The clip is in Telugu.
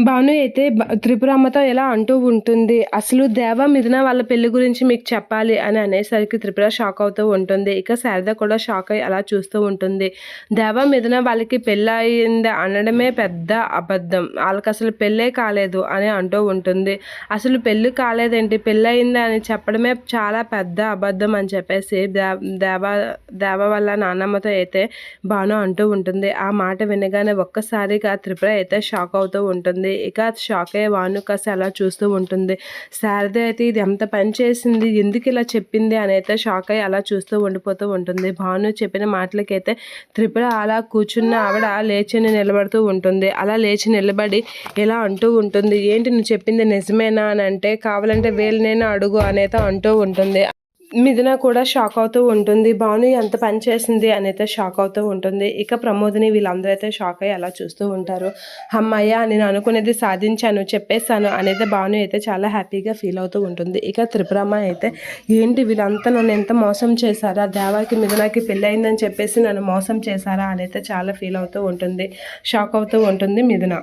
భాను అయితే త్రిపురమ్మతో ఇలా అంటూ ఉంటుంది. అసలు దేవ, మిథున వాళ్ళ పెళ్లి గురించి మీకు చెప్పాలి అని అనేసరికి త్రిపుర షాక్ అవుతూ ఉంటుంది. ఇక శారద కూడా షాక్ అయ్యి అలా చూస్తూ ఉంటుంది. దేవ, మిథున వాళ్ళకి పెళ్ళి అయింది అనడమే పెద్ద అబద్ధం. వాళ్ళకి అసలు పెళ్ళే కాలేదు అని అంటూ ఉంటుంది. అసలు పెళ్ళి కాలేదేంటి, పెళ్ళి అయింది అని చెప్పడమే చాలా పెద్ద అబద్ధం అని చెప్పేసి దేవ వాళ్ళ నాన్నమ్మతో అయితే భాను అంటూ ఉంటుంది. ఆ మాట వినగానే ఒక్కసారిగా త్రిపుర అయితే షాక్ అవుతూ ఉంటుంది. ఇక షాక్ అయ్యే భాను కాస్త అలా చూస్తూ ఉంటుంది. శారద అయితే ఇది ఎంత పని చేసింది, ఎందుకు ఇలా చెప్పింది అని అయితే షాక్ అయ్యి అలా చూస్తూ ఉండిపోతూ ఉంటుంది. భాను చెప్పిన మాటలకైతే త్రిపుర అలా కూర్చున్న ఆవిడ లేచి నిలబడుతూ ఉంటుంది. అలా లేచి నిలబడి ఇలా అంటూ ఉంటుంది, ఏంటి నువ్వు చెప్పింది నిజమేనా అని అంటే, కావాలంటే నేను అడుగు అనేది అంటూ ఉంటుంది. మిథున కూడా షాక్ అవుతూ ఉంటుంది. భాను ఎంత పని చేసింది అని అయితే షాక్ అవుతూ ఉంటుంది. ఇక ప్రమోదిని వీళ్ళందరూ అయితే షాక్ అయ్యి అలా చూస్తూ ఉంటారు. అమ్మయ్య, నేను అనుకునేది సాధించాను, చెప్పేస్తాను అనేది భాను అయితే చాలా హ్యాపీగా ఫీల్ అవుతూ ఉంటుంది. ఇక త్రిపురమ్మ అయితే ఏంటి వీళ్ళంతా నన్ను ఎంత మోసం చేశారా, దేవాకి మిథునకి పెళ్ళయిందని చెప్పేసి నన్ను మోసం చేశారా అని అయితే చాలా ఫీల్ అవుతూ ఉంటుంది. షాక్ అవుతూ ఉంటుంది మిథున.